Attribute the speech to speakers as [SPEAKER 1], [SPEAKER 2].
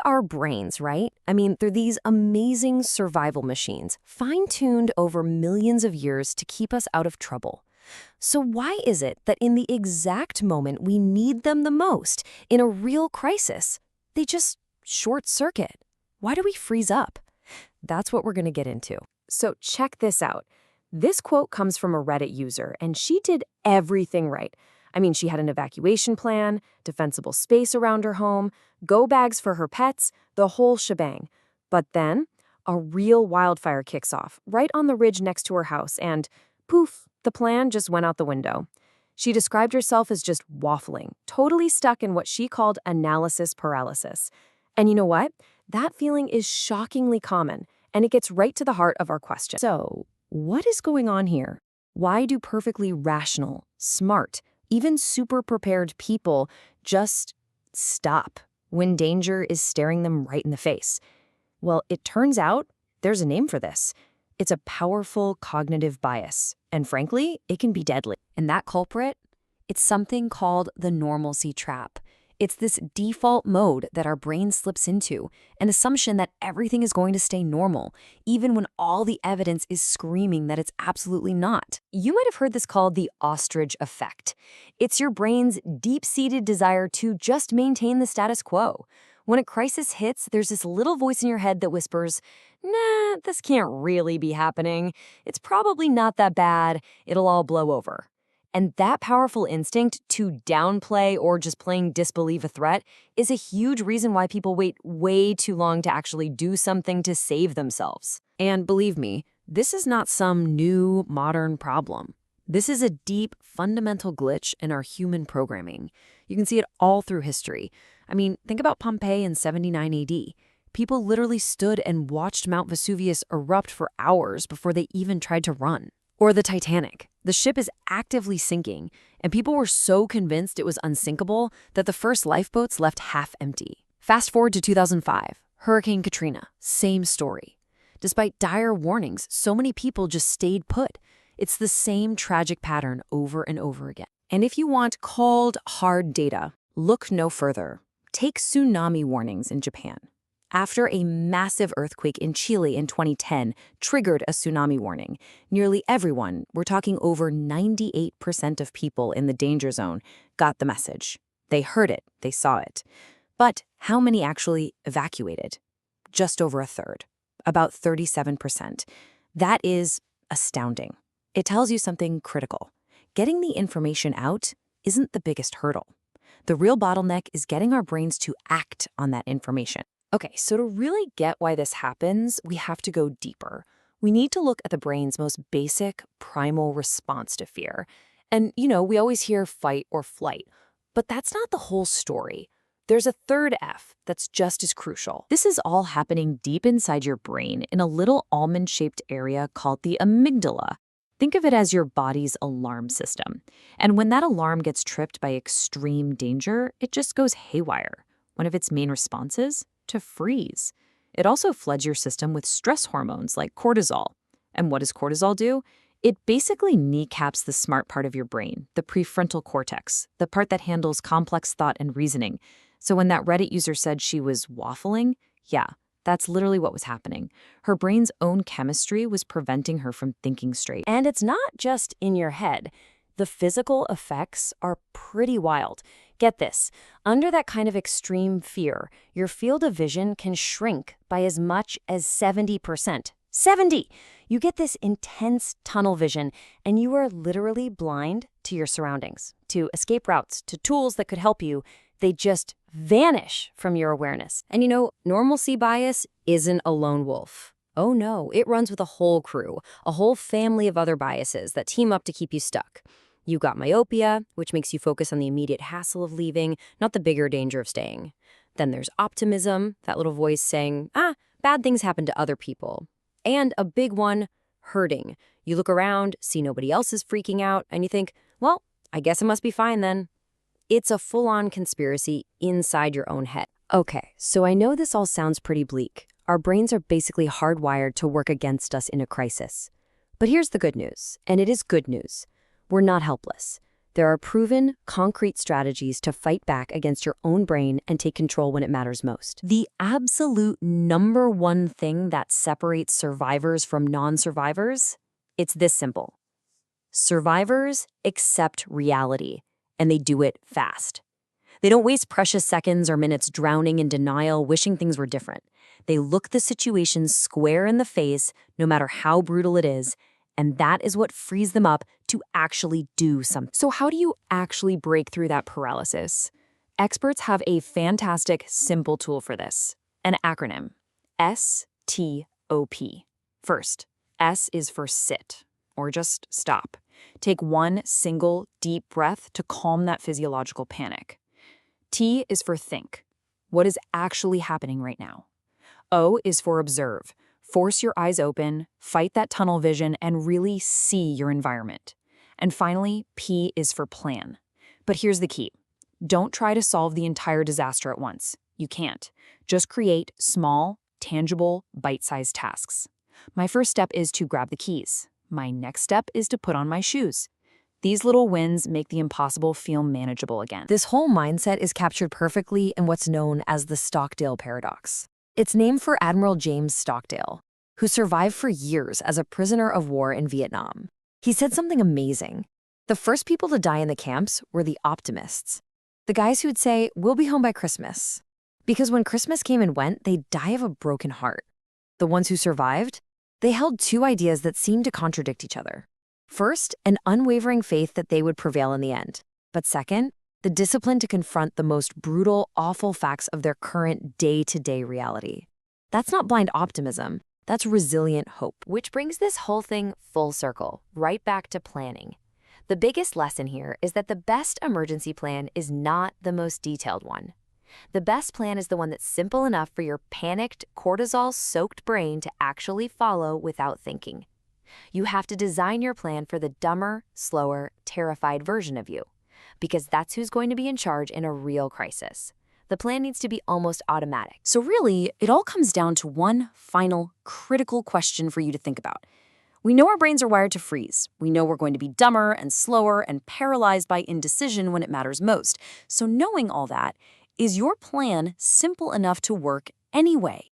[SPEAKER 1] our brains, right? I mean, they're these amazing survival machines, fine-tuned over millions of years to keep us out of trouble. So why is it that in the exact moment we need them the most, in a real crisis, they just short-circuit? Why do we freeze up? That's what we're going to get into. So check this out. This quote comes from a Reddit user, and she did everything right. I mean, she had an evacuation plan, defensible space around her home, go bags for her pets, the whole shebang. But then, a real wildfire kicks off, right on the ridge next to her house, and poof, the plan just went out the window. She described herself as just waffling, totally stuck in what she called analysis paralysis. And you know what? That feeling is shockingly common, and it gets right to the heart of our question. So, what is going on here? Why do perfectly rational, smart, even super prepared people just stop when danger is staring them right in the face? Well, it turns out there's a name for this. It's a powerful cognitive bias, and frankly, it can be deadly. And that culprit? It's something called the normalcy trap. It's this default mode that our brain slips into, an assumption that everything is going to stay normal, even when all the evidence is screaming that it's absolutely not. You might have heard this called the ostrich effect. It's your brain's deep-seated desire to just maintain the status quo. When a crisis hits, there's this little voice in your head that whispers, "Nah, this can't really be happening. It's probably not that bad. It'll all blow over." And that powerful instinct to downplay or just plain disbelieve a threat is a huge reason why people wait way too long to actually do something to save themselves. And believe me, this is not some new, modern problem. This is a deep, fundamental glitch in our human programming. You can see it all through history. I mean, think about Pompeii in 79 AD. People literally stood and watched Mount Vesuvius erupt for hours before they even tried to run. Or the Titanic. The ship is actively sinking, and people were so convinced it was unsinkable that the first lifeboats left half empty. Fast forward to 2005, Hurricane Katrina, same story. Despite dire warnings, so many people just stayed put. It's the same tragic pattern over and over again. And if you want cold, hard data, look no further. Take tsunami warnings in Japan. After a massive earthquake in Chile in 2010 triggered a tsunami warning, nearly everyone, we're talking over 98% of people in the danger zone, got the message. They heard it, they saw it. But how many actually evacuated? Just over a third, about 37%. That is astounding. It tells you something critical. Getting the information out isn't the biggest hurdle. The real bottleneck is getting our brains to act on that information. Okay, so to really get why this happens, we have to go deeper. We need to look at the brain's most basic, primal response to fear. And, we always hear fight or flight, but that's not the whole story. There's a third F that's just as crucial. This is all happening deep inside your brain in a little almond-shaped area called the amygdala. Think of it as your body's alarm system. And when that alarm gets tripped by extreme danger, it just goes haywire. One of its main responses? To freeze. It also floods your system with stress hormones like cortisol. And what does cortisol do? It basically kneecaps the smart part of your brain, the prefrontal cortex, the part that handles complex thought and reasoning. So when that Reddit user said she was waffling, yeah, that's literally what was happening. Her brain's own chemistry was preventing her from thinking straight. And it's not just in your head. The physical effects are pretty wild. Get this, under that kind of extreme fear, your field of vision can shrink by as much as 70%. 70! You get this intense tunnel vision, and you are literally blind to your surroundings, to escape routes, to tools that could help you. They just vanish from your awareness. And normalcy bias isn't a lone wolf. Oh no, it runs with a whole crew, a whole family of other biases that team up to keep you stuck. You've got myopia, which makes you focus on the immediate hassle of leaving, not the bigger danger of staying. Then there's optimism, that little voice saying, bad things happen to other people. And a big one, hurting. You look around, see nobody else is freaking out, and you think, well, I guess it must be fine then. It's a full-on conspiracy inside your own head. Okay, so I know this all sounds pretty bleak. Our brains are basically hardwired to work against us in a crisis. But here's the good news, and it is good news. We're not helpless. There are proven, concrete strategies to fight back against your own brain and take control when it matters most. The absolute #1 thing that separates survivors from non-survivors? It's this simple. Survivors accept reality, and they do it fast. They don't waste precious seconds or minutes drowning in denial, wishing things were different. They look the situation square in the face, no matter how brutal it is, and that is what frees them up to actually do something.
[SPEAKER 2] So how do you actually break through that paralysis? Experts have a fantastic, simple tool for this. An acronym. STOP. First, S is for sit, or just stop. Take one single, deep breath to calm that physiological panic. T is for think. What is actually happening right now? O is for observe. Force your eyes open, fight that tunnel vision, and really see your environment. And finally, P is for plan. But here's the key. Don't try to solve the entire disaster at once. You can't. Just create small, tangible, bite-sized tasks. My first step is to grab the keys. My next step is to put on my shoes. These little wins make the impossible feel manageable again.
[SPEAKER 1] This whole mindset is captured perfectly in what's known as the Stockdale paradox. It's named for Admiral James Stockdale, who survived for years as a prisoner of war in Vietnam. He said something amazing. The first people to die in the camps were the optimists, the guys who'd say, "We'll be home by Christmas." Because when Christmas came and went, they'd die of a broken heart. The ones who survived, they held two ideas that seemed to contradict each other. First, an unwavering faith that they would prevail in the end. But second, the discipline to confront the most brutal, awful facts of their current day-to-day reality. That's not blind optimism. That's resilient hope. Which brings this whole thing full circle, right back to planning. The biggest lesson here is that the best emergency plan is not the most detailed one. The best plan is the one that's simple enough for your panicked, cortisol-soaked brain to actually follow without thinking. You have to design your plan for the dumber, slower, terrified version of you, because that's who's going to be in charge in a real crisis. The plan needs to be almost automatic.
[SPEAKER 2] So really, it all comes down to one final, critical question for you to think about. We know our brains are wired to freeze. We know we're going to be dumber and slower and paralyzed by indecision when it matters most. So knowing all that, is your plan simple enough to work anyway?